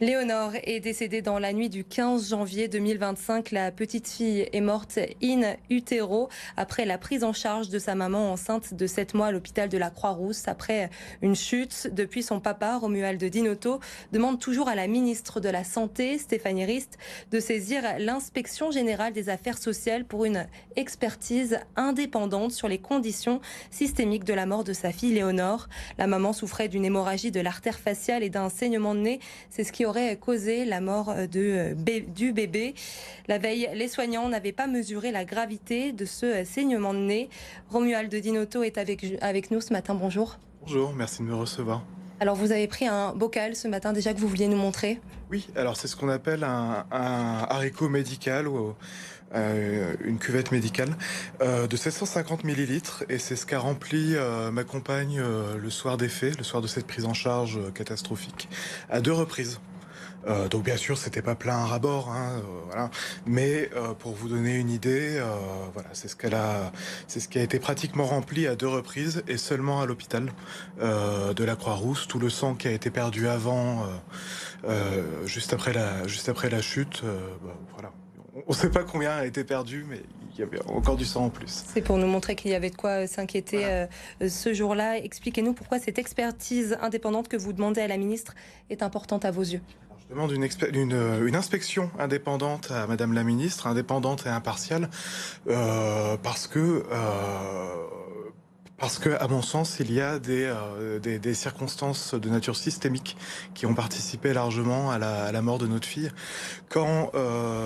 Léonore est décédée dans la nuit du 15 janvier 2025. La petite fille est morte in utero après la prise en charge de sa maman enceinte de 7 mois à l'hôpital de la Croix-Rousse après une chute. Depuis, son papa, Romuald Dinotto, demande toujours à la ministre de la Santé, Stéphanie Rist, de saisir l'inspection générale des affaires sociales pour une expertise indépendante sur les conditions systémiques de la mort de sa fille Léonore. La maman souffrait d'une hémorragie de l'artère faciale et d'un saignement de nez. C'est ce qui aurait causé la mort du bébé. La veille, les soignants n'avaient pas mesuré la gravité de ce saignement de nez. Romuald Dinotto est avec nous ce matin. Bonjour. Bonjour, merci de me recevoir. Alors vous avez pris un bocal ce matin déjà que vous vouliez nous montrer. Oui, alors c'est ce qu'on appelle un haricot médical ou une cuvette médicale de 750 millilitres et c'est ce qu'a rempli ma compagne le soir des faits, le soir de cette prise en charge catastrophique, à 2 reprises. Donc bien sûr, c'était pas plein à ras-bord, hein, voilà. Mais pour vous donner une idée, voilà, c'est ce qui a été pratiquement rempli à 2 reprises et seulement à l'hôpital de la Croix-Rousse. Tout le sang qui a été perdu avant, juste après la chute, voilà. On ne sait pas combien a été perdu, mais il y avait encore du sang en plus. C'est pour nous montrer qu'il y avait de quoi s'inquiéter Voilà. ce jour-là. Expliquez-nous pourquoi cette expertise indépendante que vous demandez à la ministre est importante à vos yeux. Je demande une inspection indépendante à Madame la Ministre, indépendante et impartiale, parce que, à mon sens, il y a des circonstances de nature systémique qui ont participé largement à la mort de notre fille. Quand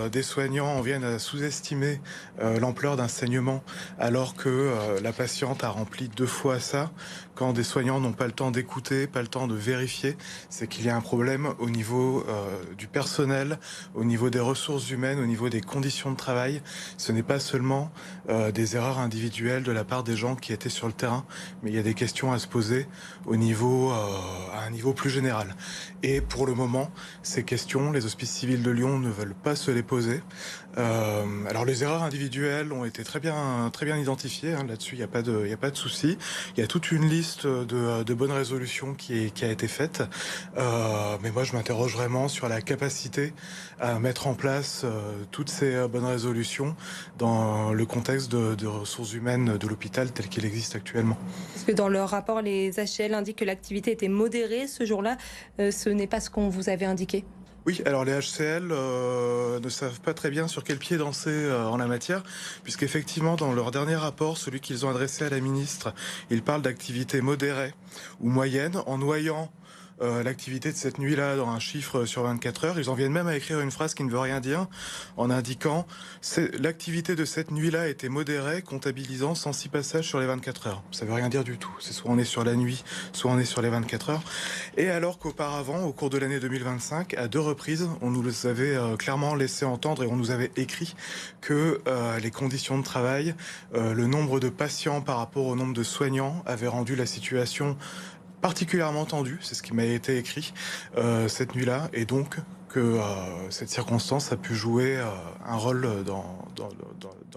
des soignants en viennent à sous-estimer l'ampleur d'un saignement, alors que la patiente a rempli 2 fois ça, quand des soignants n'ont pas le temps d'écouter, pas le temps de vérifier, c'est qu'il y a un problème au niveau du personnel, au niveau des ressources humaines, au niveau des conditions de travail. Ce n'est pas seulement des erreurs individuelles de la part des gens qui étaient sur le terrain, mais il y a des questions à se poser à un niveau plus général. Et pour le moment, ces questions, les hospices civils de Lyon ne veulent pas se les poser. Alors les erreurs individuelles ont été très bien identifiées, hein, là-dessus il n'y a pas de souci. Il y a toute une liste de bonnes résolutions qui a été faite, mais moi je m'interroge vraiment sur la capacité à mettre en place toutes ces bonnes résolutions dans le contexte de ressources humaines de l'hôpital tel qu'il existe actuellement. Parce que dans leur rapport, les HCL indiquent que l'activité était modérée ce jour-là. Ce n'est pas ce qu'on vous avait indiqué. Oui, alors les HCL ne savent pas très bien sur quel pied danser en la matière, puisqu'effectivement, dans leur dernier rapport, celui qu'ils ont adressé à la ministre, ils parlent d'activité modérée ou moyenne, en noyant l'activité de cette nuit-là dans un chiffre sur 24 heures. Ils en viennent même à écrire une phrase qui ne veut rien dire, en indiquant l'activité de cette nuit-là était modérée, comptabilisant 106 passages sur les 24 heures. Ça veut rien dire du tout. C'est soit on est sur la nuit, soit on est sur les 24 heures. Et alors qu'auparavant, au cours de l'année 2025, à 2 reprises, on nous avait clairement laissé entendre et on nous avait écrit que les conditions de travail, le nombre de patients par rapport au nombre de soignants avaient rendu la situation particulièrement tendue, c'est ce qui m'a été écrit cette nuit-là, et donc que cette circonstance a pu jouer un rôle dans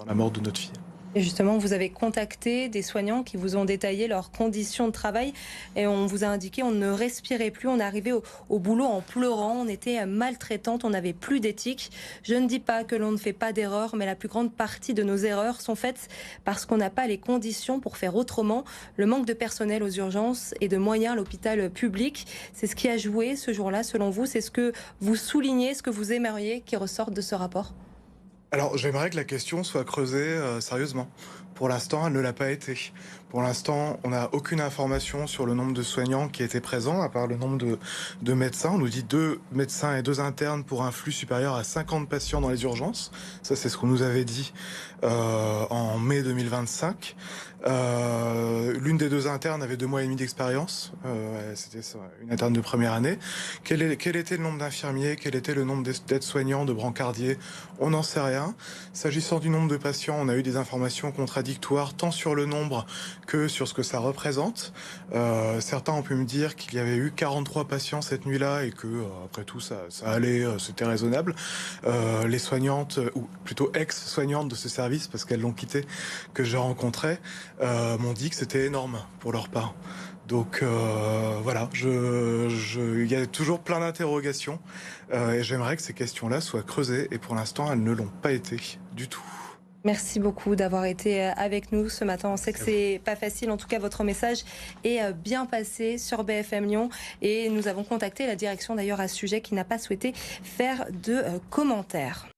la mort de notre fille. Et justement, vous avez contacté des soignants qui vous ont détaillé leurs conditions de travail et on vous a indiqué on ne respirait plus, on est arrivé au boulot en pleurant, on était maltraitante, on n'avait plus d'éthique. Je ne dis pas que l'on ne fait pas d'erreurs, mais la plus grande partie de nos erreurs sont faites parce qu'on n'a pas les conditions pour faire autrement. Le manque de personnel aux urgences et de moyens à l'hôpital public, c'est ce qui a joué ce jour-là selon vous, c'est ce que vous soulignez, ce que vous aimeriez qui ressorte de ce rapport? Alors, j'aimerais que la question soit creusée sérieusement. Pour l'instant, elle ne l'a pas été. Pour l'instant, on n'a aucune information sur le nombre de soignants qui étaient présents, à part le nombre de médecins. On nous dit 2 médecins et 2 internes pour un flux supérieur à 50 patients dans les urgences. Ça, c'est ce qu'on nous avait dit en mai 2025. L'une des 2 internes avait 2 mois et demi d'expérience. C'était une interne de première année. Quel était le nombre d'infirmiers? Quel était le nombre d'aides-soignants, de brancardiers? On n'en sait rien. S'agissant du nombre de patients, on a eu des informations contradictoires, tant sur le nombre que sur ce que ça représente. Certains ont pu me dire qu'il y avait eu 43 patients cette nuit-là et que, après tout, ça allait, c'était raisonnable. Les soignantes, ou plutôt ex-soignantes de ce service, parce qu'elles l'ont quitté, que j'ai rencontré, m'ont dit que c'était énorme pour leur part. Donc voilà, il y a toujours plein d'interrogations et j'aimerais que ces questions-là soient creusées et pour l'instant elles ne l'ont pas été du tout. Merci beaucoup d'avoir été avec nous ce matin. On sait que c'est pas facile. En tout cas, votre message est bien passé sur BFM Lyon et nous avons contacté la direction d'ailleurs à ce sujet qui n'a pas souhaité faire de commentaires.